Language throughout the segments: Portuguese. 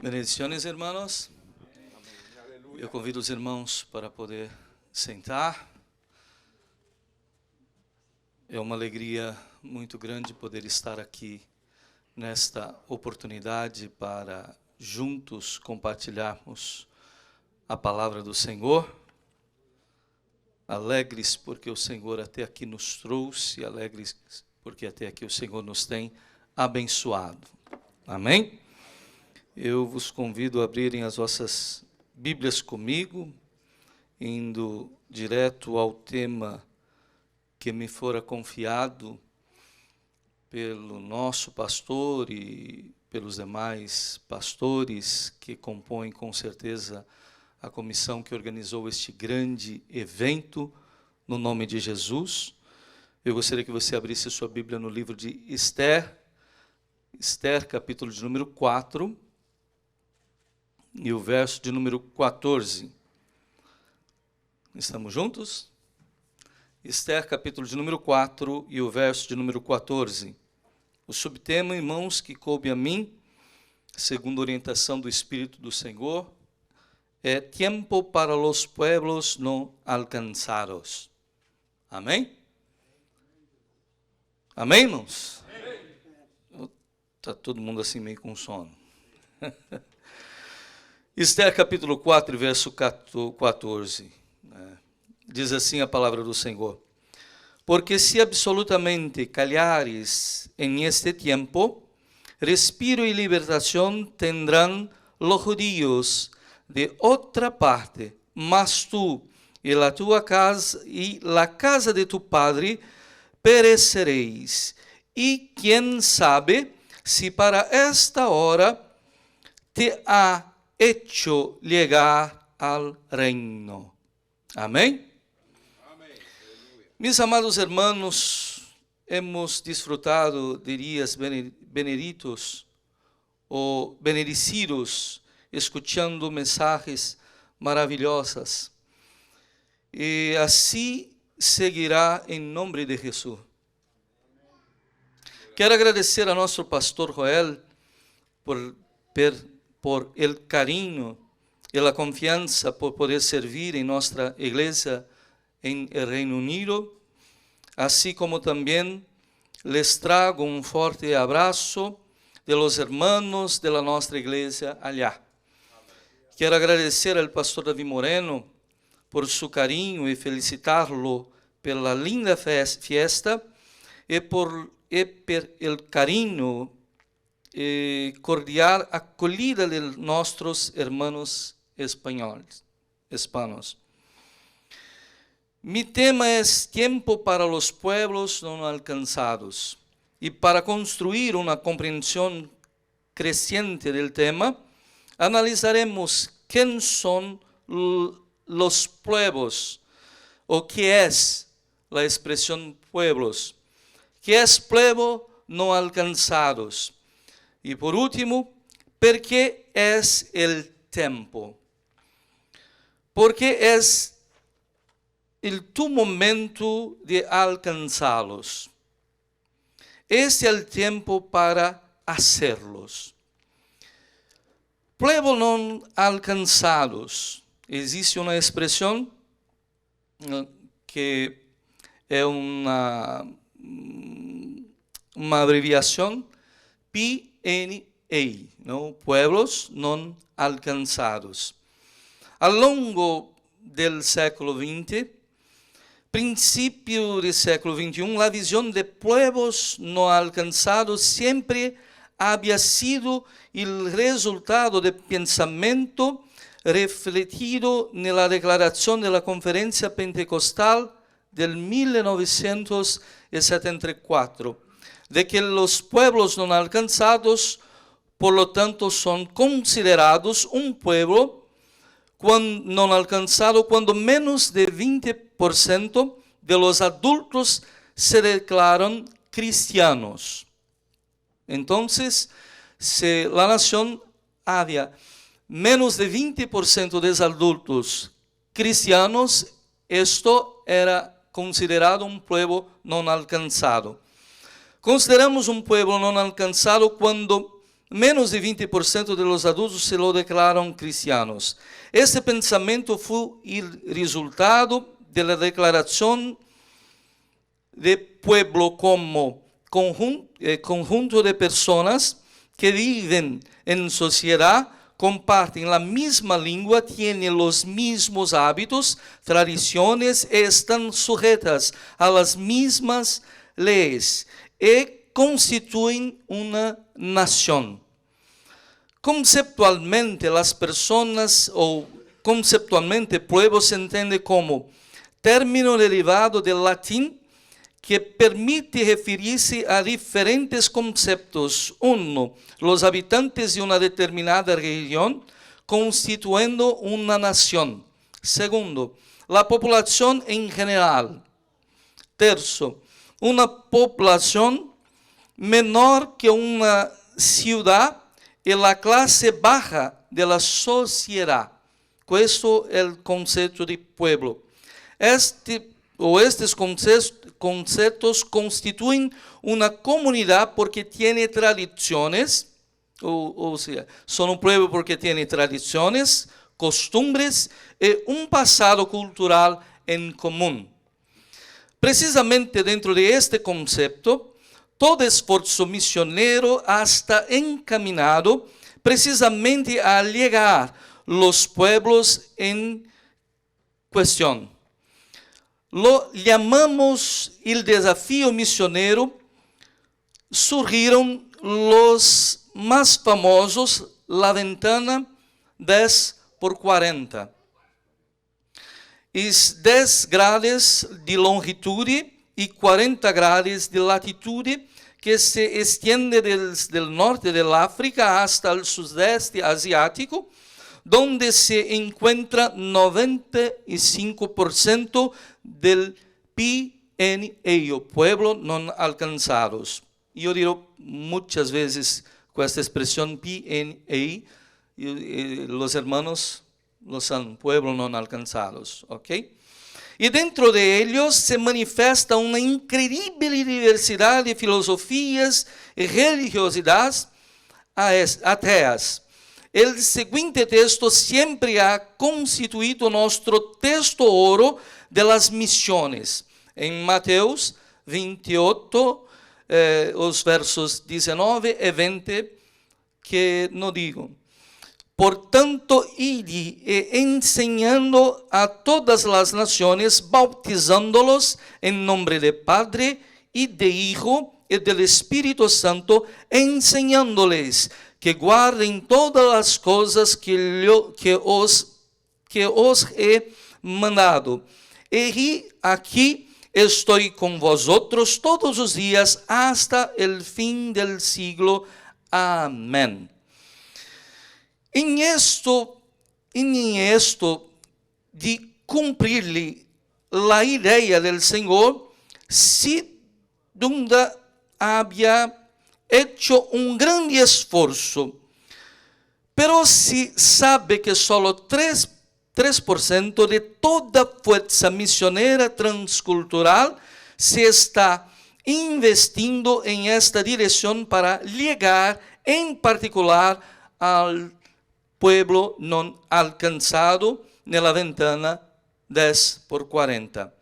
Bendiciones, hermanos. Eu convido os irmãos para poder sentar. É uma alegria muito grande poder estar aqui nesta oportunidade para juntos compartilharmos a palavra do Senhor. Alegres porque o Senhor até aqui nos trouxe, alegres porque até aqui o Senhor nos tem abençoado. Amém? Eu vos convido a abrirem as vossas Bíblias comigo, indo direto ao tema que me fora confiado pelo nosso pastor e pelos demais pastores que compõem com certeza a comissão que organizou este grande evento, no nome de Jesus. Eu gostaria que você abrisse sua Bíblia no livro de Esther, capítulo de número 4, e o verso de número 14. Estamos juntos? Esther, capítulo de número 4 e o verso de número 14. O subtema, irmãos, que coube a mim, segundo a orientação do Espírito do Senhor, é Tiempo para los pueblos no alcanzados. Amém? Amém, irmãos? Está todo mundo assim meio com sono. Esther, capítulo 4, verso 14. Diz assim a palavra do Senhor: Porque se absolutamente calhares en este tiempo, respiro y libertación tendrán los judíos de otra parte, mas tú y la tua casa y la casa de tu padre pereceréis. Y quién sabe si para esta hora te ha hecho llegar al reino. Amém? Amém. Mis amados hermanos, hemos disfrutado de días benditos o bendecidos, escuchando mensajes maravillosas. E assim seguirá em nome de Jesus. Quero agradecer a nosso pastor Joel por el carinho e a confiança por poder servir em nossa igreja em el Reino Unido, assim como também les trago um forte abraço de los hermanos de la nossa igreja allá. Quero agradecer ao pastor David Moreno por su carinho e felicitar-lo pela linda fiesta e por el carinho e cordial acolhida de nossos hermanos hispanos. Mi tema é Tiempo para los pueblos no alcanzados. E para construir uma compreensão crescente del tema, analisaremos quem são los pueblos, o que é a expressão pueblos, que é pueblo no alcanzados. E por último, ¿por qué es el tiempo? Porque es tu momento de alcanzarlos. Es el tiempo para hacerlos. Pueblo no alcanzados. Existe uma expressão que é uma abreviação PNA, ¿no? Pueblos no alcanzados. Ao longo do século XX, princípio do século XXI, a visão de pueblos no alcanzados sempre havia sido o resultado de pensamento refletido na declaração da Conferência Pentecostal de 1974, de que os pueblos não alcanzados, por lo tanto, são considerados um pueblo não alcançado quando menos de 20% de los adultos se declaram cristianos. Então, se a nação havia menos de 20% dos adultos cristianos, isto era considerado um pueblo não alcançado. Consideramos um pueblo não alcançado quando menos de 20% de los adultos se lo declaram cristianos. Este pensamento foi o resultado da declaração de pueblo como conjunto de pessoas que vivem em sociedade, compartem a mesma língua, têm os mesmos hábitos, tradições e estão sujetas a las mesmas leis e constituem uma nação. Conceptualmente, as pessoas, ou conceptualmente, pueblo se entende como término derivado do latim que permite referir-se a diferentes conceptos. Uno, los habitantes de una determinada región constituyendo una nación. Segundo, la población en general. Terzo, una población menor que una ciudad y la clase baja de la sociedad. Questo è il concetto di pueblo. Estes conceitos constituem uma comunidade porque tem tradições, ou seja, são pueblo porque tem tradições, costumbres e passado cultural em comum. Precisamente dentro de este conceito, todo esforço missioneiro está encaminado precisamente a llegar los pueblos en cuestión. Lo llamamos el desafío misionero. Surgiram los más famosos, la ventana 10x40. Es 10 grados de longitud y 40 grados de latitud que se extiende desde el norte del África hasta el sudeste asiático, donde se encuentra 95% del PNA, pueblo no alcanzados. Yo digo muchas veces con esta expresión PNA, los hermanos lo son, pueblo no alcanzados, ¿ok? Y dentro de ellos se manifiesta una increíble diversidad de filosofías y religiosidades ateas. El siguiente texto siempre ha constituido nuestro texto oro de las misiones. En Mateus 28, os versos 19 y 20, que no digo. Por tanto, id enseñando a todas las naciones, bautizándolos en nombre del Padre y de Hijo y del Espíritu Santo, enseñándoles que guarden todas las cosas que os he mandado. Y aquí estoy con vosotros todos los días hasta el fin del siglo. Amén. En esto de cumplir la idea del Señor, si Dunda había hecho un gran esfuerzo, pero si sabe que solo 3% de toda fuerza misionera transcultural se está investindo en esta dirección para llegar en particular al pueblo no alcanzado en la ventana 10x40.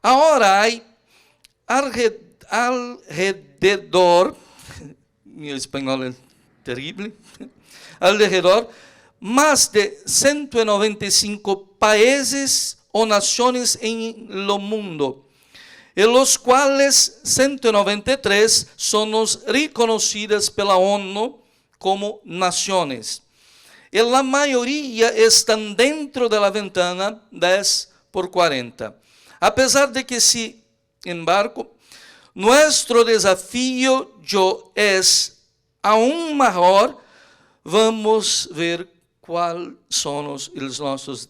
Ahora hay alrededor, mi español es terrible, alrededor más de 195 países o naciones en el mundo, en los cuales 193 son reconocidas pela ONU como naciones. Y la mayoría están dentro de la ventana 10x40. A pesar de que, sin embargo, nuestro desafío es aún maior, vamos ver quais são os nossos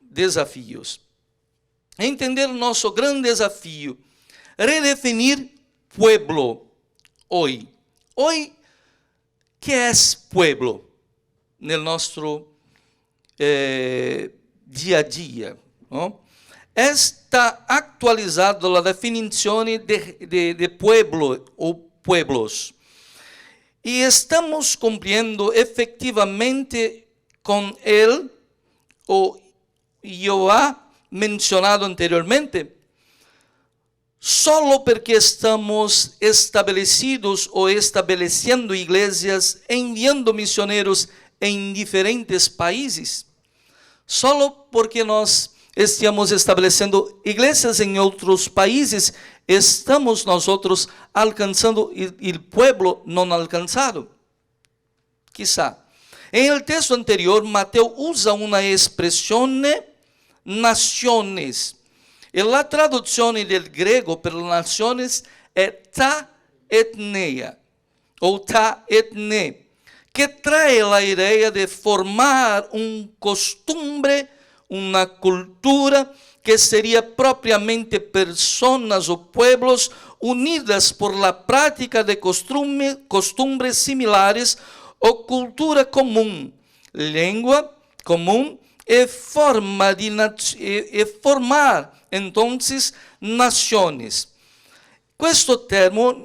desafios. Entender nosso grande desafio, redefinir pueblo hoy. Hoy, ¿qué es pueblo? No nosso dia a dia, ¿no? Está actualizada a definição de pueblo ou pueblos. y estamos cumpliendo efectivamente con él, o yo ha mencionado anteriormente, solo porque estamos establecidos o estabelecendo iglesias, enviando misioneros em diferentes países, solo porque nós estamos estabelecendo igrejas em outros países, estamos nosotros alcançando o pueblo não alcançado. Quizá. Em el texto anterior, Mateus usa uma expressão, naciones. E la traduzione del grego per naciones é ta etneia, ou ta etne, que trae a ideia de formar costumbre, uma cultura que seria propriamente personas ou pueblos unidas por la prática de costumbres similares ou cultura comum, língua comum e forma de formar entonces naciones.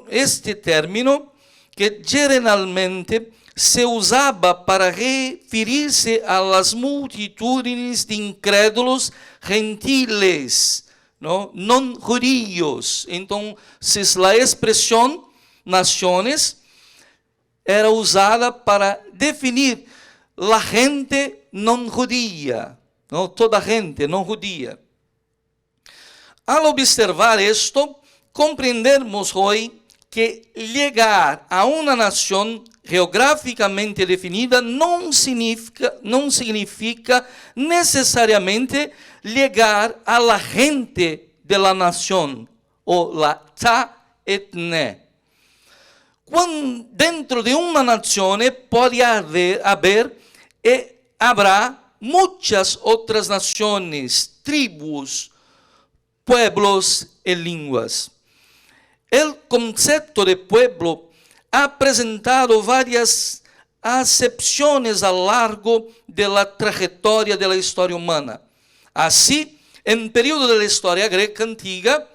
Este término que geralmente se usaba para referir-se a las multitudes de incrédulos gentiles, não judíos. Então, a expressão naciones era usada para definir a gente não judia, toda gente não judia. Al observar esto, compreendermos hoy que llegar a una nación geográficamente definida não significa necesariamente llegar a la gente de la nación o la ta etne. Dentro de uma nação pode haver e habrá muitas outras nações, tribos, pueblos e línguas. O conceito de pueblo ha apresentado várias acepções ao largo da trajetória da história humana. Assim, em período da história greca antiga,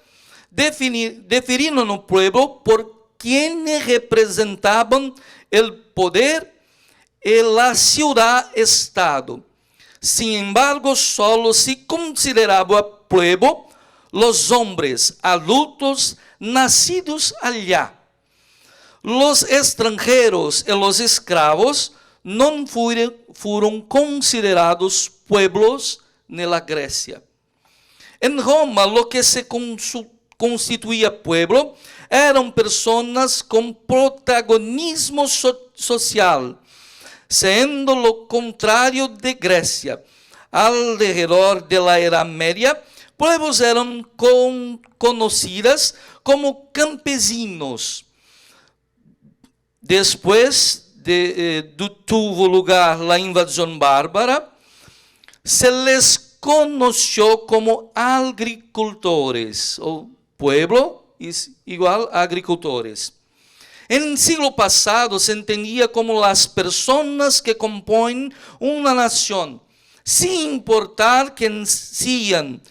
definiram o pueblo por quienes representavam o poder e a ciudad-estado. Sin embargo, solo se considerava pueblo los hombres adultos nacidos allá. Los extranjeros e los escravos não foram considerados pueblos na Grécia. Em Roma, lo que se constituía pueblo eram pessoas com protagonismo social, sendo lo contrário de Grécia. Alrededor da Era Média, pueblos eram conhecidas como campesinos. Depois tuvo lugar a invasão bárbara, se les conoció como agricultores, ou pueblo igual a agricultores. En el siglo pasado se entendía como las personas que componen una nación, sin importar quién sean.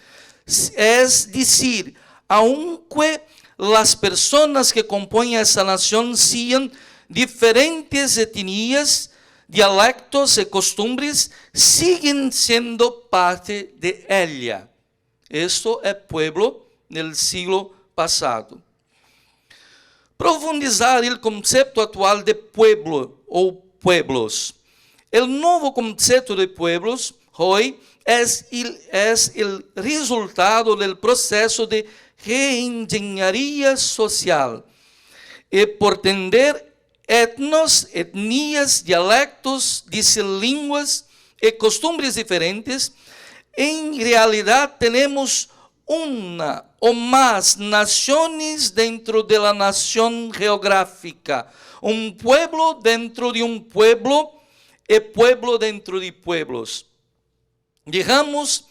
Es decir, aunque las personas que componen esa nación sean diferentes etnias, dialectos y costumbres, siguen siendo parte de ella. Esto es pueblo del siglo pasado. Profundizar o conceito atual de pueblo ou pueblos. O novo conceito de pueblos hoje é o resultado do processo de reengenharia social e por tender etnos, etnias, dialectos, línguas e costumbres diferentes, em realidade temos uma ou mais nações dentro de la nação geográfica, pueblo dentro de pueblo e pueblo dentro de pueblos. Digamos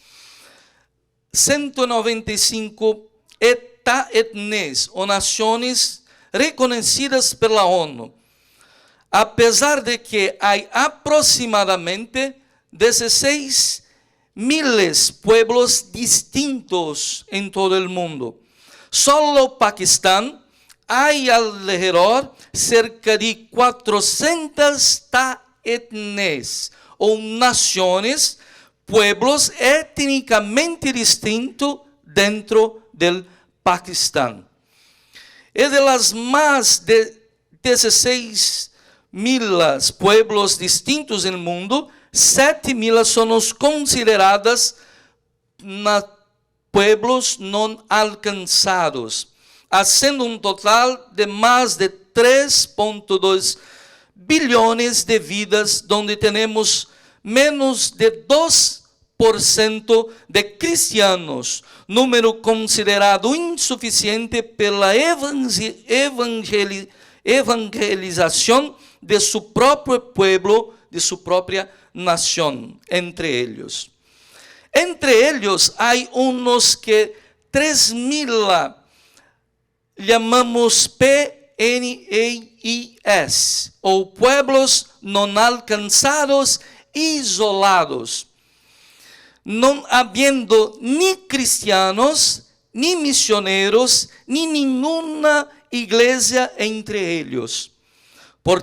195 etnias ou nações reconhecidas pela ONU, apesar de que há aproximadamente 16 miles pueblos distintos en todo el mundo. Solo Pakistán hay alrededor cerca de 400 etnias o naciones, pueblos étnicamente distintos dentro del Pakistán. Es de las más de 16.000 pueblos distintos en el mundo, 7.000 son los considerados pueblos no alcanzados, haciendo un total de más de 3.2 billones de vidas, donde tenemos menos de 2% de cristianos, número considerado insuficiente pela evangelización de su propio pueblo, de su propia nación, entre ellos. Entre ellos hay unos que 3.000 llamamos PNAIS, o pueblos no alcanzados, isolados, no habiendo ni cristianos, ni misioneros, ni ninguna iglesia entre ellos. Por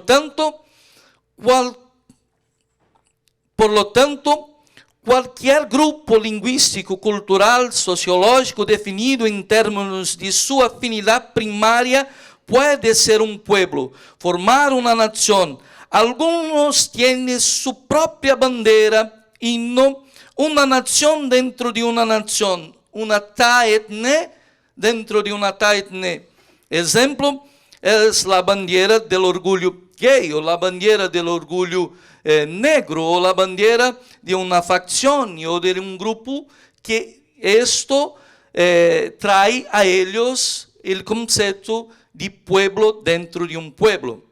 lo tanto, cualquier grupo lingüístico, cultural, sociológico definido en términos de su afinidad primaria puede ser un pueblo, formar una nación. Algunos tienen su propia bandera y no una nación dentro de una nación, una etnia dentro de una etnia. Ejemplo es la bandera del orgullo gay o la bandera del orgullo negro o la bandera de una facción o de un grupo, que esto trae a ellos el concepto de pueblo dentro de un pueblo.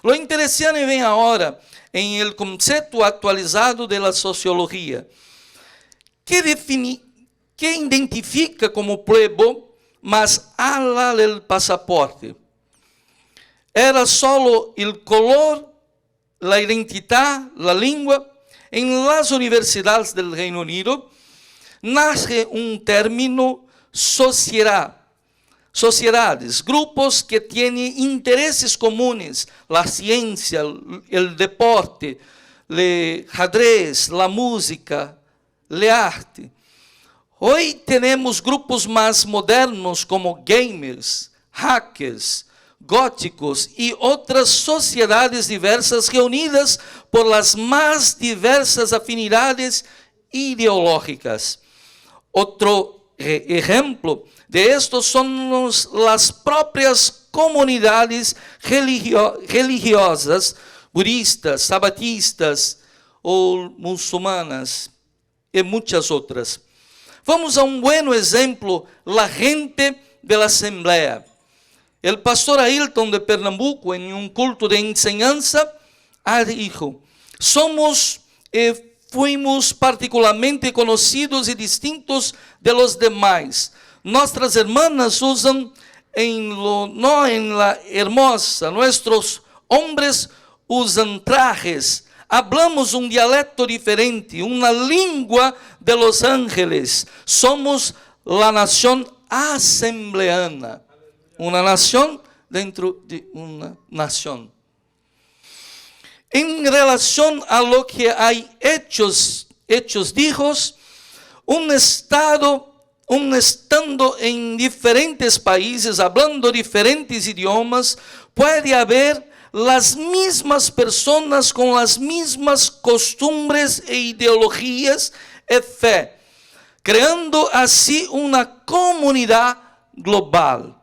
Lo interesante vem agora em el conceito atualizado de la sociología, que identifica como pueblo, mas habla del pasaporte. Era solo el color, la identidad, la lengua. En las universidades del Reino Unido nace un término sociedades, grupos que tienen intereses comunes, la ciencia, el deporte, el ajedrez, la música, el arte. Hoy tenemos grupos más modernos como gamers, hackers, góticos y otras sociedades diversas reunidas por las más diversas afinidades ideológicas. Otro ejemplo de esto son las propias comunidades religiosas, budistas, sabatistas o musulmanas y muchas otras. Vamos a un buen ejemplo, la gente de la asamblea. El pastor Ailton de Pernambuco, en un culto de enseñanza, dijo: fuimos particularmente conocidos y distintos de los demás. Nuestras hermanas usan no en la hermosa, nuestros hombres usan trajes, hablamos un dialecto diferente, una lengua de los ángeles. Somos la nación asambleana. Una nación dentro de una nación. En relación a lo que hay hechos dijos, estando en diferentes países, hablando diferentes idiomas, puede haber las mismas personas con las mismas costumbres e ideologías y fe, creando así una comunidad global.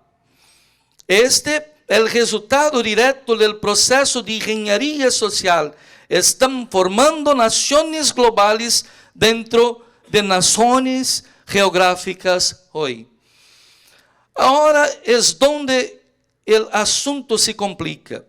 El resultado directo del proceso de ingeniería social. Están formando naciones globales dentro de naciones geográficas hoy. Ahora es donde el asunto se complica.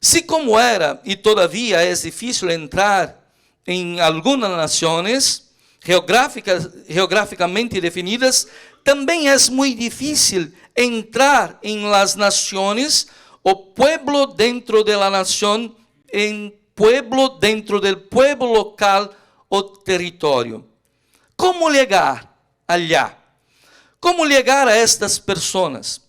Si como era y todavía es difícil entrar en algunas naciones geográficamente definidas, también es muy difícil entrar en las naciones o pueblo dentro de la nación, en pueblo dentro del pueblo local o territorio. ¿Cómo llegar allá? ¿Cómo llegar a estas personas?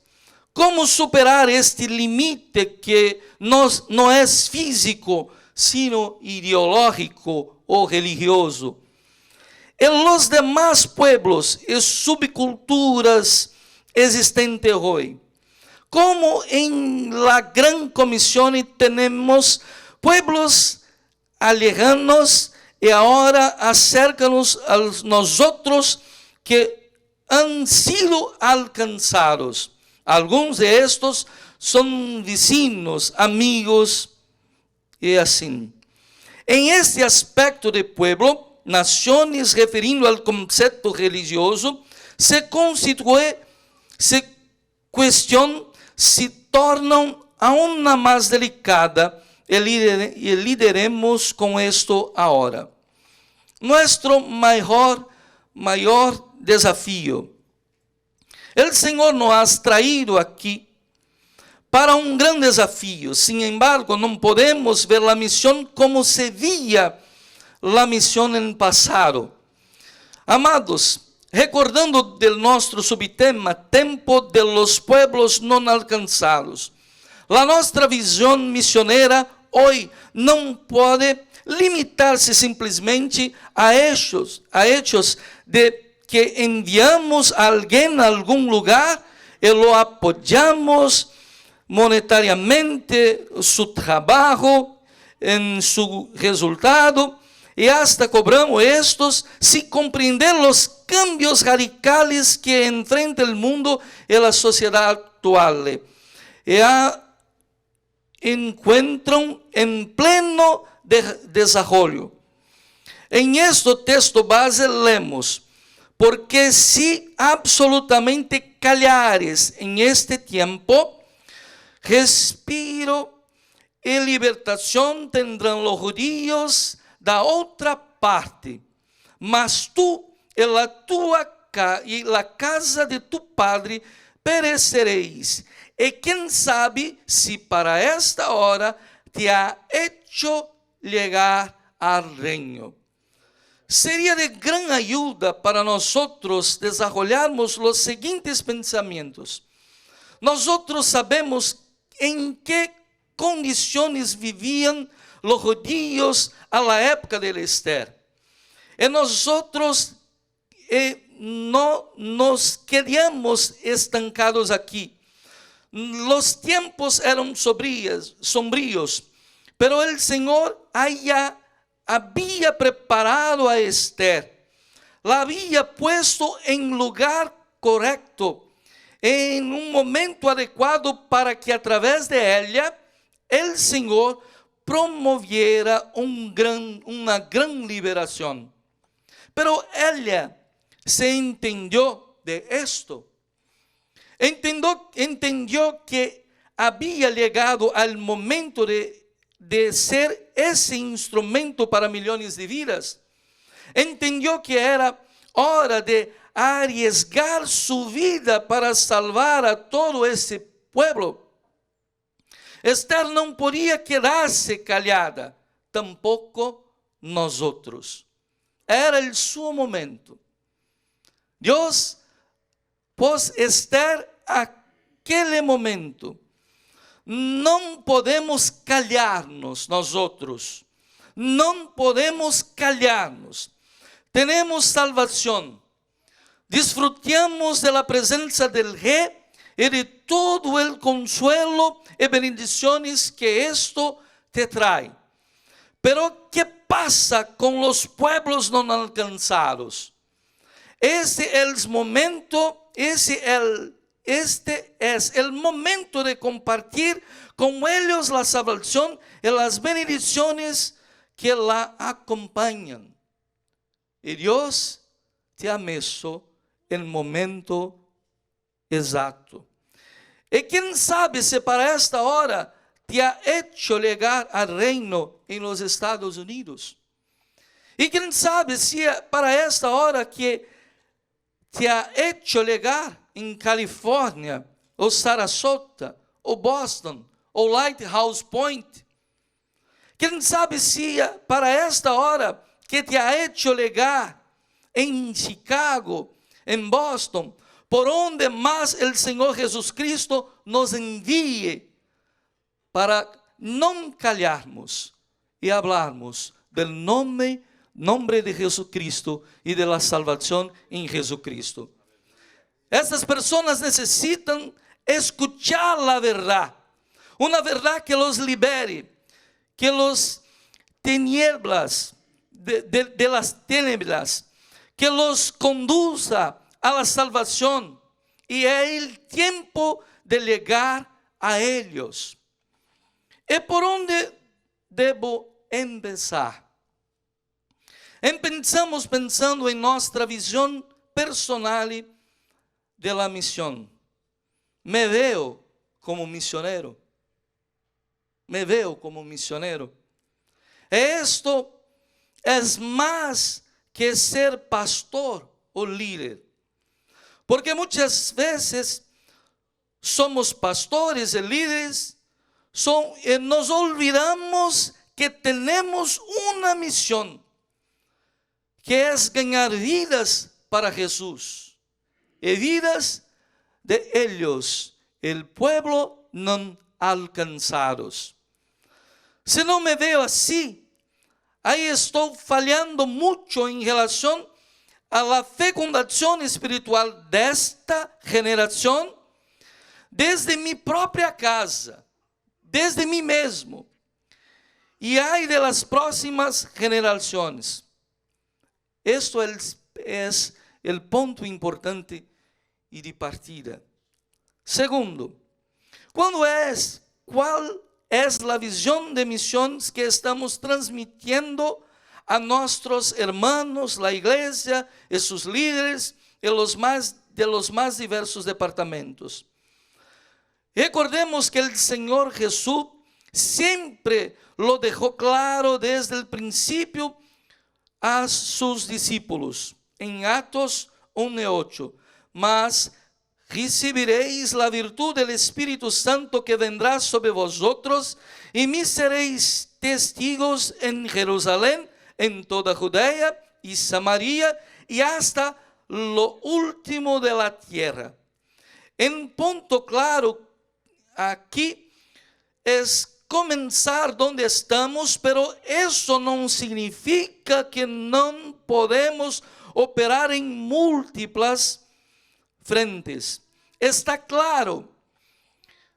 Como superar este limite que não é físico, sino ideológico o religioso? En los demás pueblos y subculturas existentes hoy, como en la Gran Comisión tenemos pueblos alejanos y ahora acércanos a nosotros que han sido alcanzados. Algunos de estos son vecinos, amigos y así. En este aspecto de pueblo, naciones, referindo al concepto religioso, se cuestión se tornan aún más delicada y lideremos con esto ahora. Nuestro mayor desafío. El Señor nos ha traído aquí para un gran desafío. Sin embargo, no podemos ver la misión como se veía la misión en el pasado. Amados, recordando del nuestro subtema, tempo de los pueblos no alcanzados. La nuestra visión misionera hoy no puede limitarse simplesmente a hechos de que enviamos a alguien a algún lugar y lo apoyamos monetariamente, su trabajo, en su resultado, y hasta cobramos estos sin comprender los cambios radicales que enfrenta el mundo y la sociedad actual. Encuentran en pleno desarrollo. En este texto base leemos: porque si absolutamente callares en este tiempo, respiro y libertación tendrán los judíos da otra parte, mas tú y la casa de tu padre pereceréis. Y quién sabe si para esta hora te ha hecho llegar al reino. Sería de gran ayuda para nosotros desarrollarmos los siguientes pensamientos. Nosotros sabemos en qué condiciones vivían los judíos a la época de Esther. Y nosotros no nos quedamos estancados aquí. Los tiempos eran sombríos, pero el Señor había preparado a Esther, la había puesto en lugar correcto, en un momento adecuado para que a través de ella el Señor promoviera una gran liberación. Pero ella se entendió de esto. Entendió que había llegado al momento de ser ese instrumento para millones de vidas. Entendió que era hora de arriesgar su vida para salvar a todo ese pueblo. Esther não podia quedar-se calhada, tampouco nosotros. Era o seu momento. Deus pôs Esther aquele momento. Não podemos calhar-nos nosotros. Não podemos calhar-nos. Temos salvação. Disfrutamos de la presença del Rei e de todo el consuelo y bendiciones que esto te trae. Pero ¿qué pasa con los pueblos no alcanzados? Este es el momento de compartir con ellos la salvación y las bendiciones que la acompañan. Y Dios te ha puesto el momento exacto. E quem sabe se para esta hora te ha hecho llegar al reino en los Estados Unidos. E quem sabe se para esta hora que te ha hecho llegar en California, ou Sarasota, ou Boston, ou Lighthouse Point. Quem sabe se para esta hora que te ha hecho llegar en Chicago, en Boston, por onde más el Señor Jesucristo nos envíe, para no callarnos y hablarnos del nombre de Jesucristo y de la salvación en Jesucristo. Estas personas necesitan escuchar la verdad, una verdad que los libere, que los tinieblas, de las tinieblas, que los conduzca a la salvación, y es el tiempo de llegar a ellos. ¿Y por dónde debo empezar? Empezamos pensando en nuestra visión personal de la misión. Me veo como misionero. Me veo como misionero. Esto es más que ser pastor o líder. Porque muchas veces somos pastores y líderes, nos olvidamos que tenemos una misión, que es ganar vidas para Jesús, y vidas de ellos, el pueblo no alcanzados. Si no me veo así, ahí estoy fallando mucho en relación a la fecundación espiritual de esta generación, desde mi propia casa, desde mí mesmo, y hay de las próximas generaciones. Esto es el punto importante y de partida. Segundo, ¿cuál es la visión de misiones que estamos transmitiendo a nuestros hermanos, la iglesia y sus líderes de los más diversos departamentos? Recordemos que el Señor Jesús siempre lo dejó claro desde el principio a sus discípulos. En Atos 1:8, mas recibiréis la virtud del Espíritu Santo que vendrá sobre vosotros, y me seréis testigos en Jerusalén, en toda Judea y Samaria, y hasta lo último de la tierra. En punto claro aquí es comenzar donde estamos, pero eso no significa que no podemos operar en múltiples frentes. Está claro,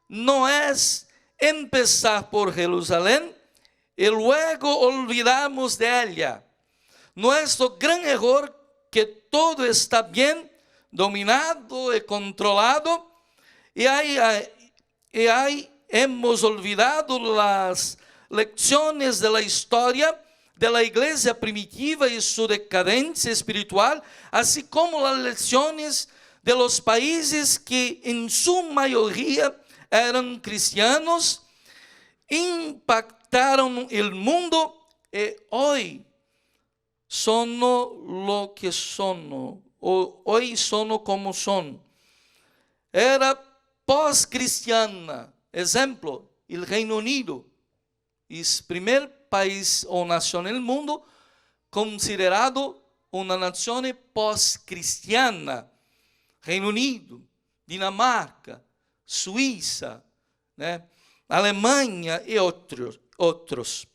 no es empezar por Jerusalén y luego olvidamos de ella. Nuestro gran error, que todo está bien dominado y controlado, y ahí hemos olvidado las lecciones de la historia de la iglesia primitiva y su decadencia espiritual, así como las lecciones de los países que en su mayoría eran cristianos, impactaron el mundo y hoy son lo que son, hoy son como son. Era pós-cristiana. Ejemplo, el Reino Unido es el primer país o nación en el mundo considerado una nación pós-cristiana. Reino Unido, Dinamarca, Suiza, Alemania y otros.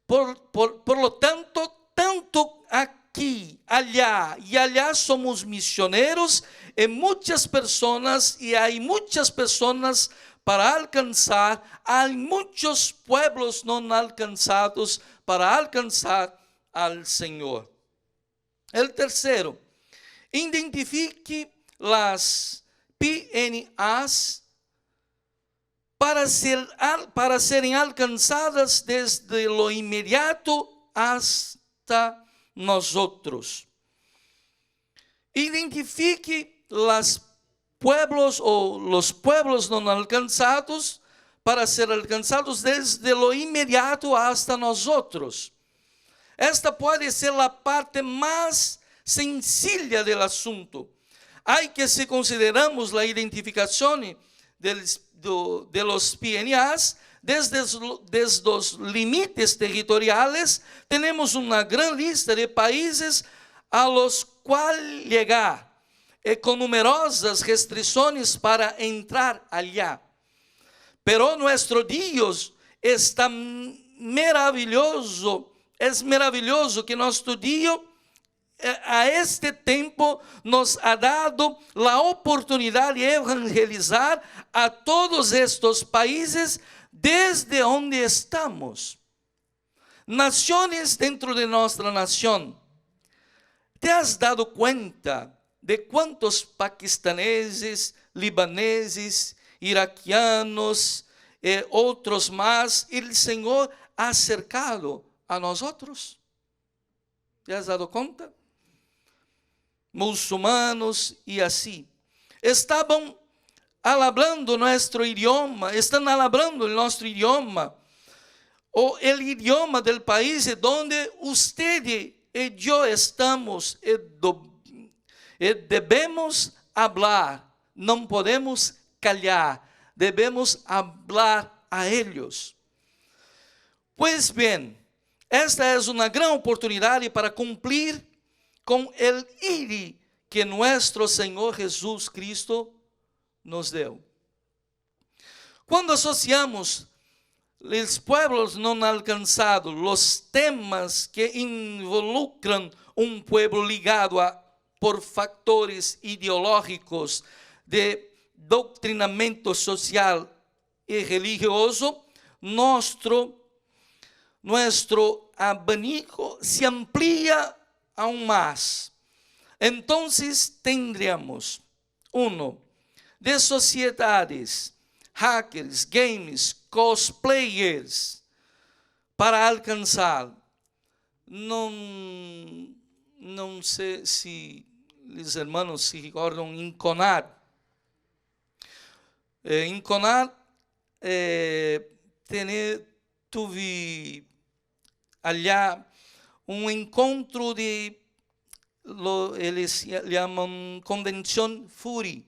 Por lo tanto, tanto aquí, allá y allá somos misioneros en muchas personas, y hay muchas personas para alcanzar, hay muchos pueblos no alcanzados para alcanzar al Señor. El tercero, identifique las PNAs para serem alcanzadas desde lo inmediato hasta nosotros. Identifique los pueblos no alcanzados para ser alcanzados desde lo inmediato hasta nosotros. Esta puede ser la parte más sencilla del asunto. Hay que, si consideramos la identificación de los PNAs, desde los límites territoriales, tenemos una gran lista de países a los cuales llegar. con numerosas restricciones para entrar allá. Pero nuestro Dios es tan maravilloso, es maravilloso que nuestro Dios a este tiempo nos ha dado la oportunidad de evangelizar a todos estos países desde donde estamos. Naciones dentro de nuestra nación. ¿Te has dado cuenta de cuántos paquistaneses, libaneses, iraquianos, otros más, el Señor ha acercado a nosotros? ¿Te has dado cuenta? Muçulmanos y así. Estaban hablando nuestro idioma, están hablando nuestro idioma, o el idioma del país donde usted y yo estamos, debemos hablar, no podemos callar, debemos hablar a ellos. Pues bien, esta es una gran oportunidad para cumplir con el ir que nuestro Señor Jesús Cristo nos deu. Cuando asociamos los pueblos no alcanzados, los temas que involucran un pueblo ligado por factores ideológicos de doctrinamiento social y religioso, nuestro abanico se amplía aún más. Entonces tendríamos, uno, de sociedades, hackers, games, cosplayers, para alcançar. Não sei se os irmãos se recordam em CONAD. Em CONAD, tive allá encontro de, eles chamam Convenção FURI,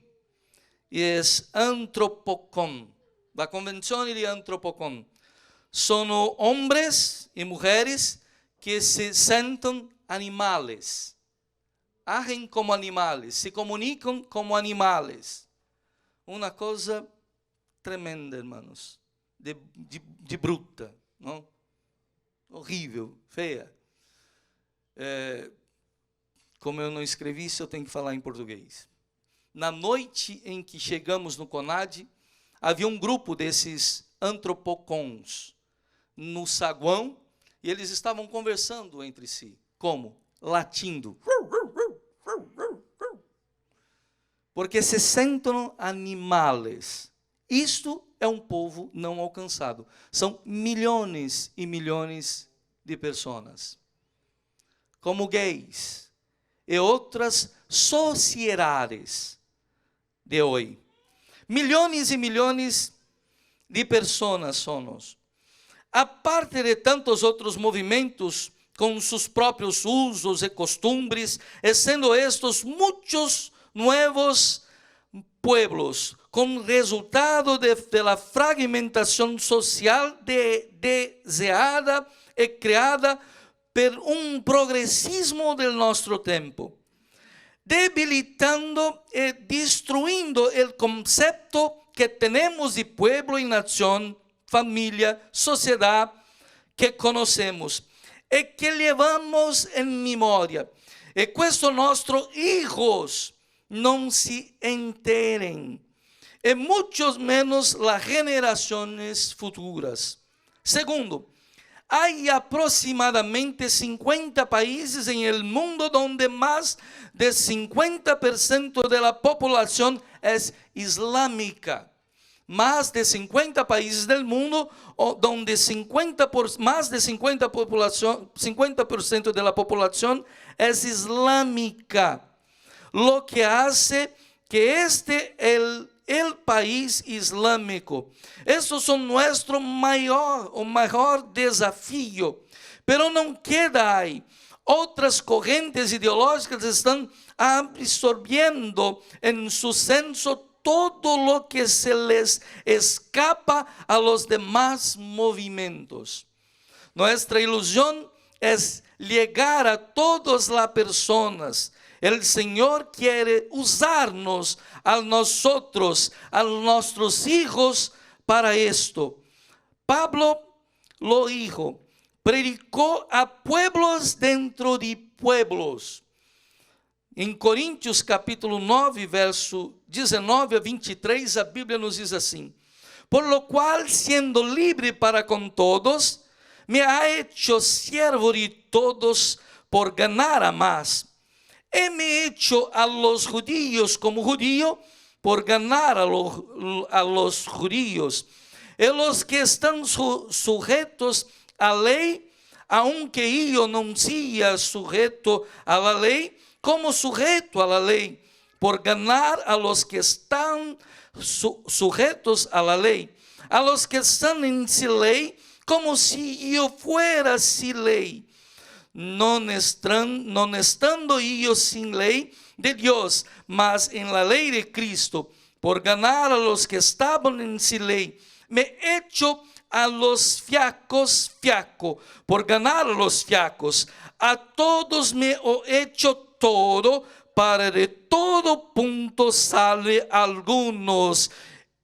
e é Antropocon. La Convenção de Antropocon. São homens e mulheres que se sentem animales, agem como animales, se comunicam como animales. Uma coisa tremenda, irmãos, de bruta, não? Horrível, feia. Como eu não escrevi isso, eu tenho que falar em português. Na noite em que chegamos no CONAD, havia um grupo desses antropocons no saguão, e eles estavam conversando entre si. Como? Latindo. Porque se sentem animales. Isto é um povo não alcançado. São milhões e milhões de pessoas. Como gays e outras sociedades de hoje. Milhões e milhões de pessoas somos. Aparte de tantos outros movimentos com seus próprios usos e costumbres, sendo estes muitos novos pueblos, com resultado de la fragmentação social desejada e criada por progressismo do nosso tempo, debilitando e destruindo o conceito que temos de pueblo e nação, família, sociedade que conhecemos e que levamos em memória. E que nossos hijos não se enterem, e muitos menos as gerações futuras. Segundo, há aproximadamente 50 países em el mundo onde mais de 50% da população é islâmica. Mais de 50 países do mundo onde mais de 50% da população é islâmica. Lo que hace que este el país islámico. Esses são nosso maior desafio. Pero não queda aí. Outras correntes ideológicas estão absorvendo em seu senso todo lo que se les escapa a los demás movimentos. Nuestra ilusão é llegar a todas las personas El Señor quiere usarnos a nosotros, a nuestros hijos para esto. Pablo lo dijo, predicó a pueblos dentro de pueblos. Em Coríntios capítulo 9, verso 19 a 23, a Bíblia nos diz assim: por lo cual, siendo libre para con todos, me ha hecho siervo de todos por ganar a más. Heme hecho a los judíos como judío por ganar a los judíos. Y los que están sujetos a ley, aunque yo no sea sujeto a la ley, como sujeto a la ley, por ganar a los que están sujetos a la ley. A los que están en sin ley, como si yo fuera sin ley. No estando yo sin ley de Dios, mas en la ley de Cristo, por ganar a los que estaban en sin ley, me he hecho a los fiacos fiaco, por ganar a los fiacos. A todos me he hecho todo, para de todo punto salve algunos.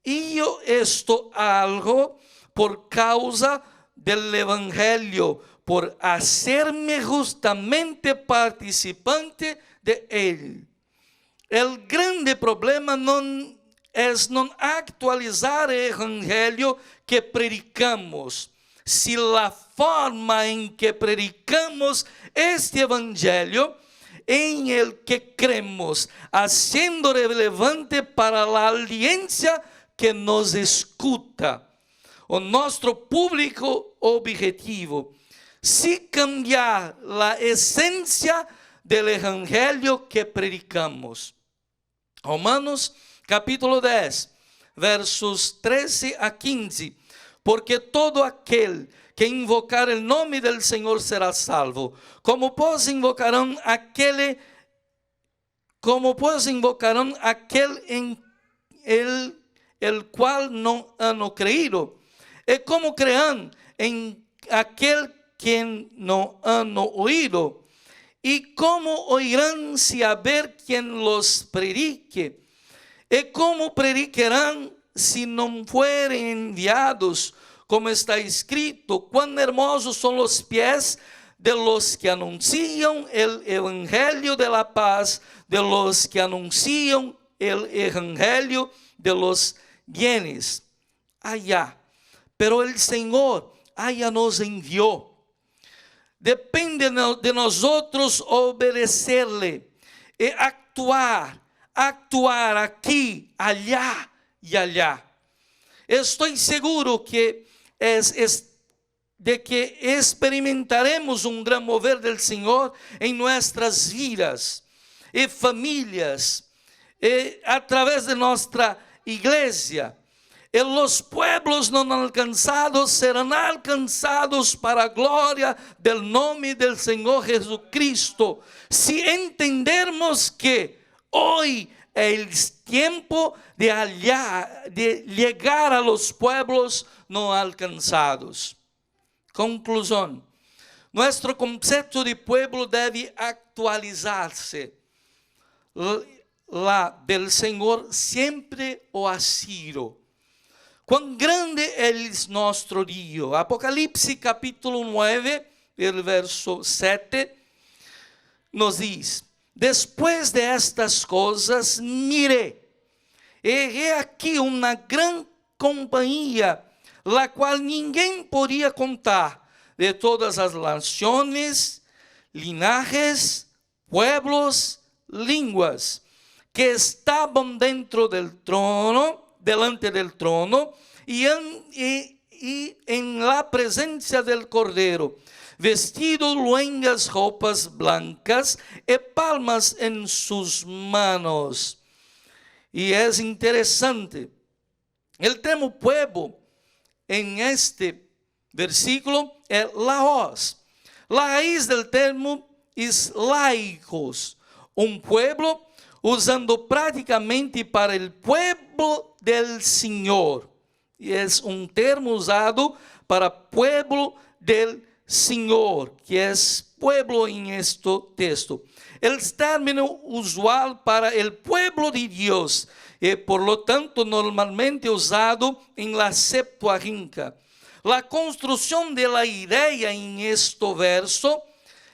Y yo esto algo por causa del evangelio, por hacerme justamente participante de él. El grande problema es no actualizar el evangelio que predicamos. Si la forma en que predicamos este evangelio, en el que creemos, haciendo relevante para la audiencia que nos escuta, o nuestro público objetivo, si cambiar la esencia del evangelio que predicamos. Romanos capítulo 10, versos 13 a 15. Porque todo aquel que invocar el nombre del Señor será salvo. Como pues invocarán aquel en el cual no han creído. Y como crean en aquel quien no han oído. Y cómo oirán si haber quien los predique. Y cómo predicarán si no fueren enviados. Como está escrito, cuán hermosos son los pies de los que anuncian el evangelio de la paz, de los que anuncian el evangelio de los bienes. Allá, pero el Señor allá nos envió. Depende de nosotros obedecerle y actuar aquí, allá y allá. Estoy seguro que de que experimentaremos un gran mover del Señor en nuestras vidas y familias, a través de nuestra iglesia. Y los pueblos no alcanzados serán alcanzados para gloria del nombre del Señor Jesucristo. Si entendemos que hoy es tiempo de llegar a los pueblos no alcanzados. Conclusión. Nuestro concepto de pueblo debe actualizarse. La del Señor siempre lo ha sido. Cuán grande es nuestro Dios. Apocalipsis capítulo 9, el verso 7, nos dice: después de estas cosas miré, y he aquí una gran compañía, la cual ninguém podía contar, de todas las naciones, linajes, pueblos, lenguas, que estaban delante del trono, y en la presencia del Cordero, vestidos luengas ropas blancas y palmas en sus manos. Y es interesante, el termo pueblo en este versículo es laos. La raíz del termo es laicos, un pueblo usando prácticamente para el pueblo del Señor. Y es un termo usado para pueblo del Señor, que es pueblo en este texto. el término usual para el pueblo de Dios y por lo tanto normalmente usado en la Septuaginta. La construcción de la idea en este verso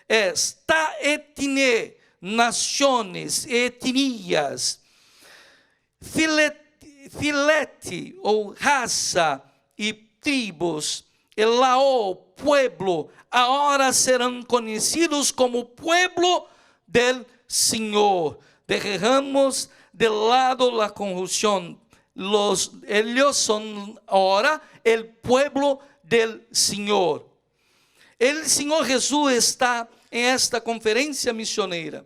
es ta etine, naciones, etnias, filete ou raça e tribos, el lao, pueblo, agora serão conhecidos como pueblo del Senhor. Dejamos de lado a conjunção. Ellos son ahora el pueblo del Senhor. El Senhor Jesús está em esta conferência missioneira,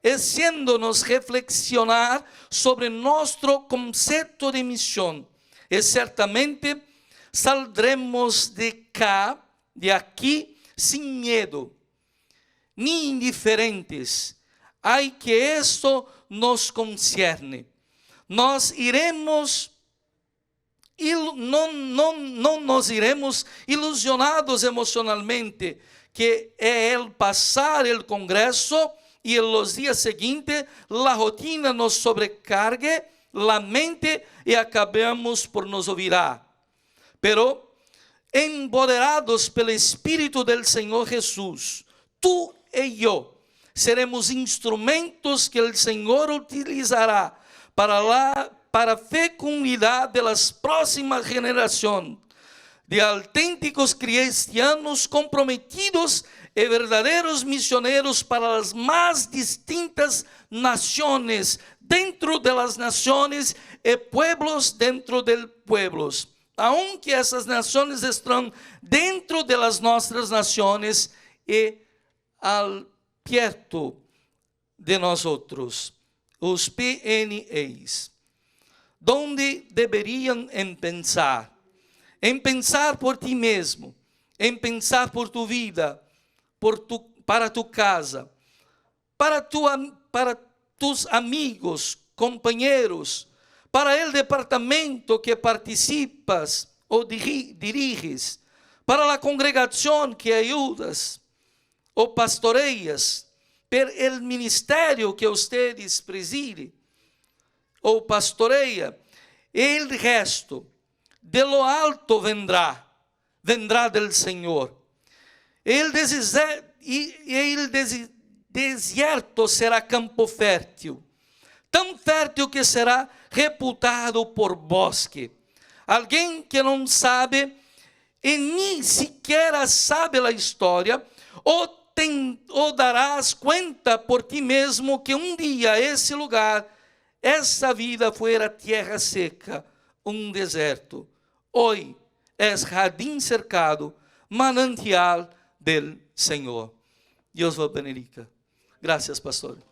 haciendo-nos reflexionar sobre nosso conceito de missão. E certamente saldremos de aqui sem medo, nem indiferentes. Há que isso nos concerne. Nós iremos, não nos iremos ilusionados emocionalmente, que é el passar el congresso e en los días seguintes la rotina nos sobrecargue la mente e acabemos por nos olvidar. Pero empoderados pelo Espírito del Senhor Jesus, tu e eu seremos instrumentos que o Senhor utilizará para a fecundidade das próximas gerações de autênticos cristianos comprometidos e verdadeiros missioneros para as mais distintas nações, dentro das nações e pueblos dentro de pueblos. Aunque essas nações estão dentro das nossas nações e al perto de nós outros, os PNEs, donde deveriam pensar por ti mesmo, em pensar por tu vida, para tu casa, para tus amigos, companheiros, para o departamento que participas ou diriges, para a congregação que ajudas ou pastoreias, per el ministério que ustedes presidem ou pastoreia, e o resto de lo alto vendrá del Senhor. El deserto será campo fértil, tão fértil que será reputado por bosque. Alguém que não sabe e nem sequer sabe a história, ou darás conta por ti mesmo que dia esse lugar, essa vida fuera terra seca, deserto. Hoy es jardim cercado, manantial del Senhor. Deus vos bendiga. Gracias, pastor.